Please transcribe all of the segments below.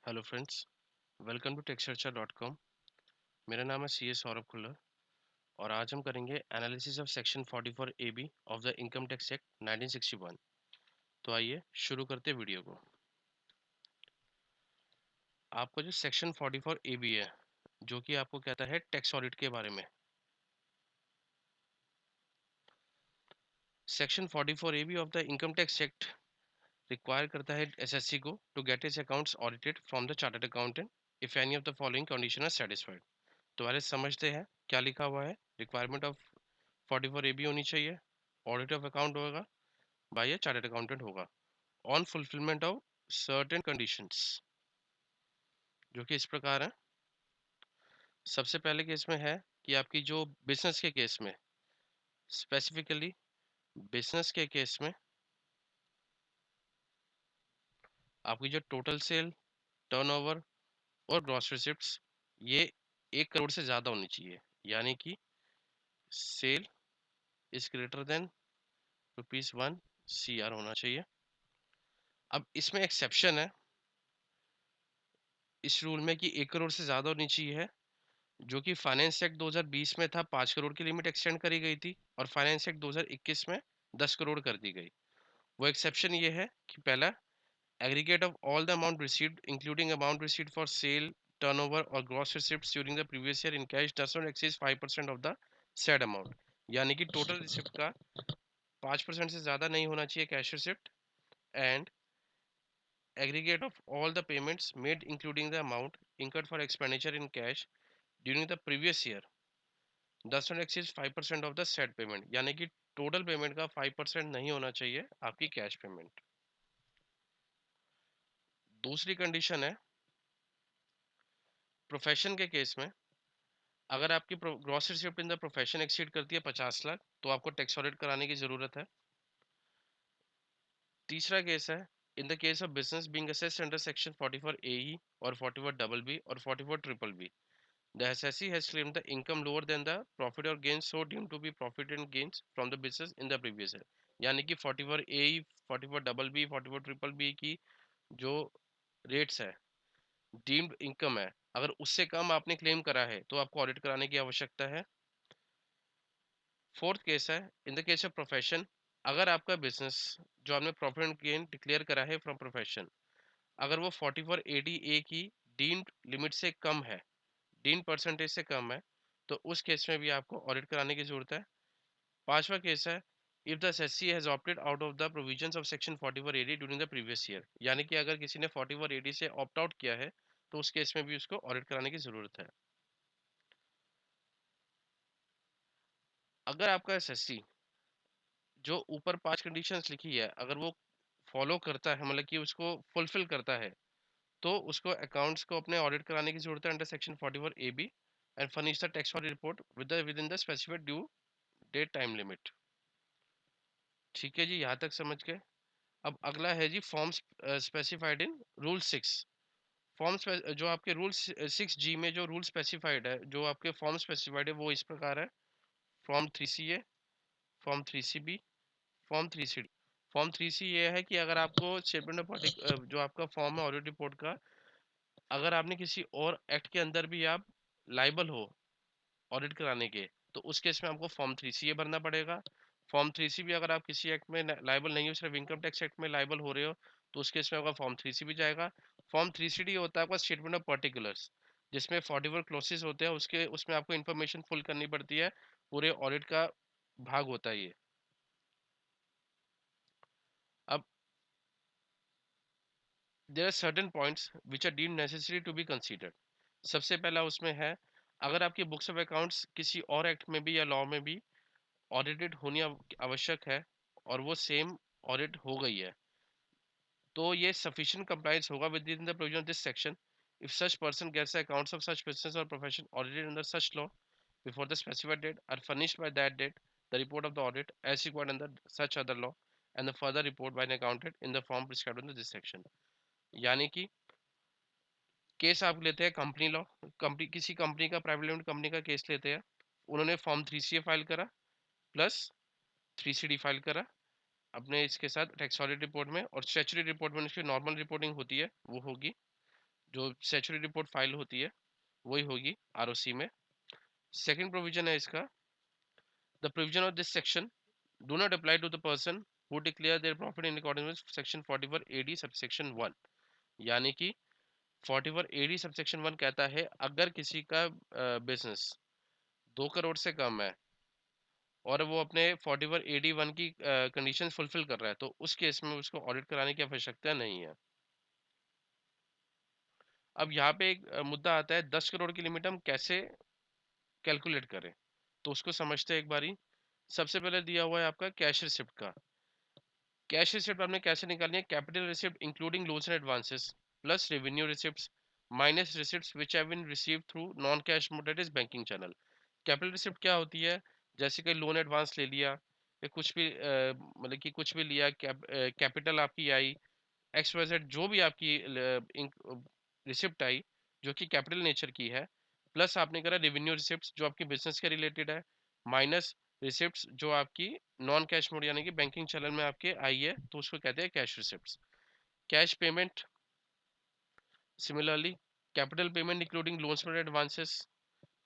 Hello friends, welcome to टेक्सचर्चा.com। मेरा नाम है सी एस सौरभ खुल्लर और आज हम करेंगे analysis of section 44 A B of the income tax act 1961। तो आइए शुरू करते हैं वीडियो को। आपका जो सेक्शन 44 ए बी है, जो कि आपको कहता है टैक्स ऑडिट के बारे में। Section 44 A B of the income tax act require करता है एसएससी को to get its accounts audited from the chartered accountant if any of the following condition are satisfied. तो आइए समझते हैं क्या लिखा हुआ है। रिक्वायरमेंट ऑफ 44 ए बी होनी चाहिए, ऑडिट ऑफ अकाउंट होगा बाय ए चार्टर्ड अकाउंटेंट होगा, on fulfilment of certain conditions, जो कि इस प्रकार है। सबसे पहले केस में है कि आपकी जो बिजनेस के केस में, स्पेसिफिकली बिजनेस के केस में आपकी जो टोटल सेल, टर्नओवर और ग्रॉस रिसिप्ट्स ये 1 करोड़ से ज़्यादा होनी चाहिए, यानी कि sale is greater than ₹1 CR होना चाहिए। अब इसमें एक्सेप्शन है इस रूल में कि 1 करोड़ से ज़्यादा होनी चाहिए है, जो कि फाइनेंस एक्ट 2020 में था 5 करोड़ की लिमिट एक्सटेंड करी गई थी और फाइनेंस एक्ट 2021 में 10 करोड़ कर दी गई। वो एक्सेप्शन ये है कि पहला, aggregate of all the amount received including amount received for sale, turnover और gross receipts during the previous year in cash does not exceed 5% of the said amount, यानी कि टोटल रिसिप्ट का 5% से ज़्यादा नहीं होना चाहिए cash receipt. And aggregate of all the payments made including the amount incurred for expenditure in cash during the previous year does not exceed 5% of the said payment, यानी कि टोटल पेमेंट का 5% नहीं होना चाहिए आपकी कैश पेमेंट। दूसरी condition है profession के केस में, अगर आपकी gross receipt in the profession exceed करती है 50 लाख तो आपको टैक्स ऑडिट कराने की जरूरत है। तीसरा केस है in the case of business being assessed under section 44 AE और 44 डबल बी और 44 triple B, the assessee has claimed the income lower than the profit or gains so deemed to be profit and gains from the business in the previous year, यानी कि 44 ए, 44 double B, 44 triple B की जो rates है, deemed income है, अगर उससे कम आपने claim करा है तो आपको ऑडिट कराने की आवश्यकता है। फोर्थ केस है in the case of profession, अगर आपका बिजनेस जो आपने प्रॉफिट एंड गेन डिक्लेयर करा है फ्रॉम प्रोफेशन, अगर वो 44 ADA की डीम्ड लिमिट से कम है, डीन परसेंटेज से कम है, तो उस केस में भी आपको ऑडिट कराने की जरूरत है। पांचवा केस है if the assessee has opted out of the provisions of section 44 AD during the previous year, यानी कि अगर किसी ने 44 एडी से ऑप्ट आउट किया है तो उस केस में भी उसको ऑडिट कराने की जरूरत है। अगर आपका एसएससी जो ऊपर 5 कंडीशंस लिखी है अगर वो फॉलो करता है, मतलब कि उसको फुलफिल करता है, तो उसको अकाउंट्स को अपने ऑडिट कराने की जरूरत है under section 44 AB and furnish the tax audit report within the specified due date time limit. ठीक है जी, यहाँ तक समझ गए। अब अगला है जी forms specified in rule 6। Forms जो आपके रूल 6G में जो रूल स्पेसिफाइड है, जो आपके फॉर्म स्पेसिफाइड है वो इस प्रकार है। Form 3CA, form 3CB, form 3CD। Form 3C ये है कि अगर आपको स्टेटमेंट ऑफ जो आपका फॉर्म है ऑडिट रिपोर्ट का, अगर आपने किसी और एक्ट के अंदर भी आप लाइबल हो ऑडिट कराने के, तो उस केस में आपको फॉर्म 3CA भरना पड़ेगा। फॉर्म 3C भी अगर आप किसी एक्ट में लाइबल नहीं हो, सिर्फ इनकम टैक्स एक्ट में लाइबल हो रहे हो, तो उस केस में आपका फॉर्म 3C भी जाएगा। फॉर्म 3CD होता है आपका स्टेटमेंट ऑफ पर्टिकुलर्स, जिसमें 44 क्लोसेस होते हैं, उसके उसमें आपको इन्फॉर्मेशन फुल करनी पड़ती है, पूरे ऑडिट का भाग होता है ये। अब there are certain points which are deemed necessary to be considered. सबसे पहला उसमें है अगर आपकी बुक्स ऑफ अकाउंट्स किसी और एक्ट में भी या लॉ में भी ऑडिटेड होनी आवश्यक है और वो सेम ऑडिट हो गई है, तो ये सफिशिएंट कंप्लायंस होगा within the provision of this section if such person gets accounts of such business और profession audited under such law before the specified date are furnished by that date the report of the audit as required under such other law and the further report by an accountant in the form prescribed under this section. यानी कि case आप लेते हैं company law, company किसी company का private limited company का case लेते हैं, उन्होंने फॉर्म 3CA फाइल करा प्लस 3CD फाइल करा अपने इसके साथ टैक्स ऑडिट रिपोर्ट में, और स्टैट्यूटरी रिपोर्ट में उसकी नॉर्मल रिपोर्टिंग होती है वो होगी। जो स्टैट्यूटरी रिपोर्ट फाइल होती है वही होगी आरओसी में। सेकंड प्रोविजन है इसका, the provision of this section do not apply to the person who declare their profit in according with section 44 AD subsection 1। यानी कि 44 एडी सबसेक्शन 1 कहता है अगर किसी का बिजनेस 2 करोड़ से कम है और वो अपने 44 एडी 1 की कंडीशन फुलफिल कर रहा है, तो उस केस में उसको ऑडिट कराने की आवश्यकता नहीं है। अब यहाँ पे एक मुद्दा आता है, 10 करोड़ की लिमिट हम कैसे कैलकुलेट करें, तो उसको समझते हैं एक बारी। सबसे पहले दिया हुआ है आपका कैश रिसिप्ट का। कैश रिसिप्ट आपने कैसे निकालनी है, capital receipt including loans and advances plus revenue receipts minus receipts which have been received through non cash mode that is banking channel. Capital receipt क्या होती है, जैसे कि लोन एडवांस ले लिया या कुछ भी मतलब कि कुछ भी लिया, कैपिटल आपकी आई, एक्स वाई जेड जो भी आपकी रिसिप्ट आई जो कि कैपिटल नेचर की है, प्लस आपने करा रेवेन्यू रिसिप्ट जो आपके बिजनेस के रिलेटेड है, माइनस रिसिप्ट्स जो आपकी नॉन कैश मोड यानी कि बैंकिंग चैनल में आपके आई है, तो उसको कहते हैं cash receipts. Cash payment similarly capital payment including loans and advances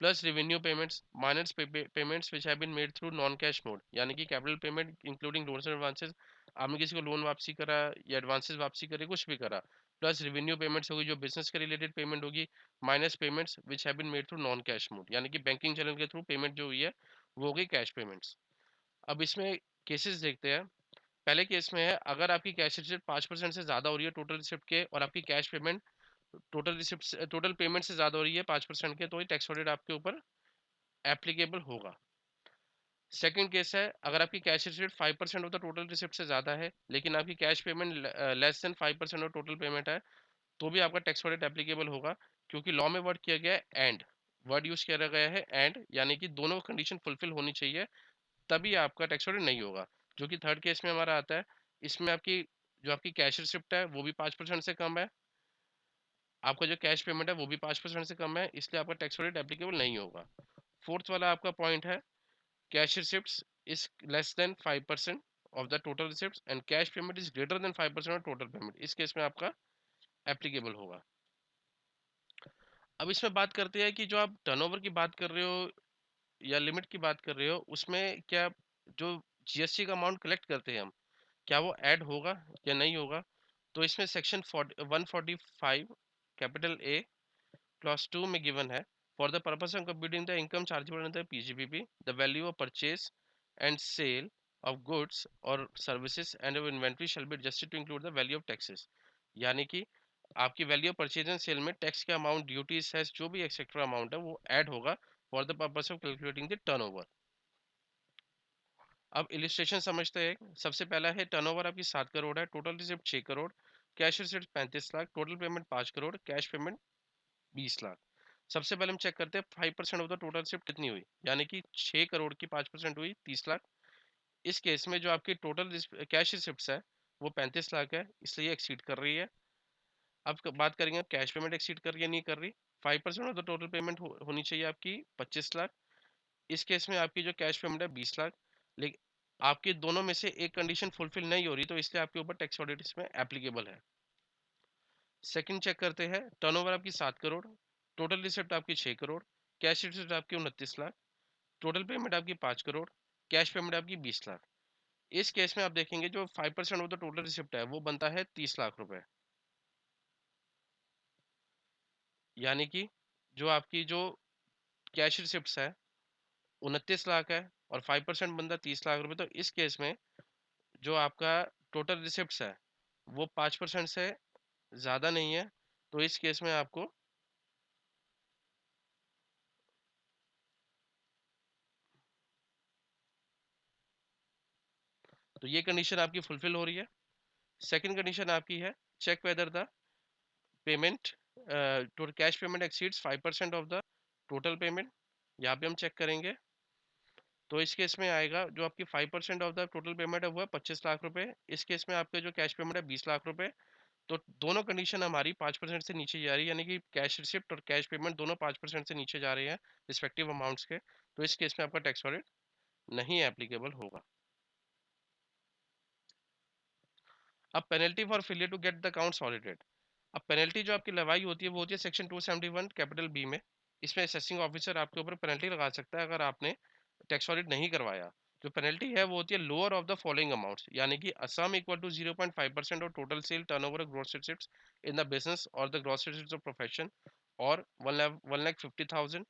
plus revenue payments minus payments which have been made through non cash mode, यानी कि capital payment including loans and advances, आपने किसी को लोन वापसी करा या advances वापसी करे कुछ भी करा, प्लस रेवेन्यू पेमेंट्स होगी जो बिजनेस के रिलेटेड पेमेंट होगी, minus payments which have been made through non cash mode, यानी कि बैंकिंग चैनल के थ्रू पेमेंट जो हुई है वो हो गई कैश पेमेंट्स। अब इसमें केसेस देखते हैं। पहले केस में है अगर आपकी कैश रिसिप्ट 5% से ज़्यादा हो रही है टोटल रिसिप्ट के और आपकी cash payment total receipt total payment से ज़्यादा हो रही है 5% के, तो ये टैक्स ऑडिट आपके ऊपर एप्लीकेबल होगा। सेकंड केस है अगर आपकी cash receipt 5% of the total receipt से ज़्यादा है लेकिन आपकी cash payment less than 5% of total payment है, तो भी आपका टैक्स ऑडिट एप्लीकेबल होगा, क्योंकि लॉ में वर्ड किया गया है एंड, वर्ड यूज किया गया है एंड, यानी कि दोनों कंडीशन फुलफिल होनी चाहिए तभी आपका टैक्स ऑडिट नहीं होगा। जो कि थर्ड केस में हमारा आता है, इसमें आपकी जो आपकी कैश रिसिप्ट है वो भी 5% से कम है, आपका जो कैश पेमेंट है वो भी 5% से कम है, इसलिए आपका टैक्स ऑडिट एप्लीकेबल नहीं होगा। फोर्थ वाला आपका पॉइंट है cash receipts is less than 5% of the total receipts and cash payment is greater than 5% of total payment, इस केस में आपका एप्लीकेबल होगा। अब इसमें बात करते हैं कि जो आप टर्नओवर की बात कर रहे हो या लिमिट की बात कर रहे हो, उसमें क्या जो जीएसटी का अमाउंट कलेक्ट करते हैं हम, क्या वो ऐड होगा या नहीं होगा। तो इसमें सेक्शन 145 कैपिटल ए क्लॉज 2 में गिवन है, for the purpose of computing the income chargeable under PGBP the value of purchase and sale of goods और services and of inventory shall be adjusted to include the value of taxes. यानी कि आपकी value of purchase and sale में tax के amount, duty, cess जो भी extra amount है वो ऐड होगा for the purpose of calculating the turnover. अब इलिस्ट्रेशन समझते हैं। सबसे पहला है टर्नओवर आपकी 7 करोड़ है, total receipt 6 crore, cash receipt 35 lakh, total payment 5 crore, cash payment 20 lakh. सबसे पहले हम चेक करते हैं 5% ऑफ द टोटल रिसिप्ट कितनी हुई, यानी कि 6 करोड़ की 5% हुई 30 लाख। इस केस में जो आपकी टोटल कैश रिसिप्ट है वो 35 लाख है, इसलिए एक्सीड कर रही है। अब बात करेंगे कैश पेमेंट एक्सीड कर रही है नहीं कर रही। 5% ऑफ द टोटल पेमेंट होनी चाहिए आपकी 25 लाख, इस केस में आपकी जो कैश पेमेंट है 20 लाख, लेकिन आपकी दोनों में से एक कंडीशन फुलफिल नहीं हो रही, तो इसलिए आपके ऊपर टैक्स ऑडिट इसमें एप्लीकेबल है। सेकंड चेक करते हैं, टर्नओवर आपकी 7 करोड़, टोटल रिसिप्ट आपकी 6 करोड़, कैश रिसिप्ट आपकी 29 लाख, टोटल पेमेंट आपकी 5 करोड़, कैश पेमेंट आपकी 20 लाख। इस केस में आप देखेंगे जो 5% ऑफ द टोटल रिसिप्ट है वो बनता है 30 लाख रुपए, यानी कि जो आपकी जो कैश रिसिप्ट है 29 लाख है और 5% बनता 30 लाख रुपए, तो इस केस में जो आपका टोटल रिसिप्ट है वो 5% से ज़्यादा नहीं है, तो इस केस में आपको तो ये कंडीशन आपकी फुलफिल हो रही है। सेकंड कंडीशन आपकी है check whether the payment to cash payment exceeds 5% of the total payment. यहाँ पे हम चेक करेंगे तो इस केस में आएगा जो आपकी 5% ऑफ द टोटल पेमेंट है वो है 25 लाख रुपए, इस केस में आपके जो कैश पेमेंट है 20 लाख रुपए। तो दोनों कंडीशन हमारी 5% से नीचे जा रही है, यानी कि कैश रिसिप्ट और कैश पेमेंट दोनों 5% से नीचे जा रहे हैं रिस्पेक्टिव अमाउंट्स के, तो इस केस में आपका टैक्स ऑडिट नहीं एप्लीकेबल होगा। अब penalty for failure to get the accounts audited. अब पेनल्टी जो आपकी लगाई होती है वो होती है सेक्शन 271 कैपिटल बी में। इसमें असेसिंग ऑफिसर आपके ऊपर पेनल्टी लगा सकता है अगर आपने टैक्स ऑडिट नहीं करवाया। जो पेनल्टी है वो होती है lower of the following amounts, यानी कि a sum equal to 0.5% of total sale turnover gross receipts in the business और the gross receipts of profession, और 1,50,000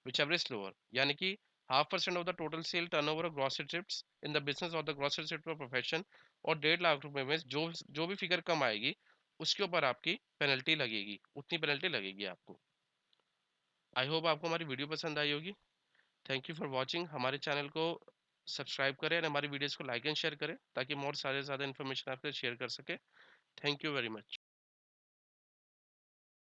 विच एवर इज लोअर, यानी कि 0.5% of the total sale turnover of gross receipts in the business और the gross receipt of profession, और 1.5 लाख रुपए में जो भी फिगर कम आएगी उसके ऊपर आपकी पेनल्टी लगेगी, उतनी पेनल्टी लगेगी आपको। आई होप आपको हमारी वीडियो पसंद आई होगी। Thank you for watching. हमारे चैनल को सब्सक्राइब करें और हमारी वीडियोस को लाइक एंड शेयर करें ताकि हम और सारे ज़्यादा इन्फॉर्मेशन आपके शेयर कर सके। Thank you very much.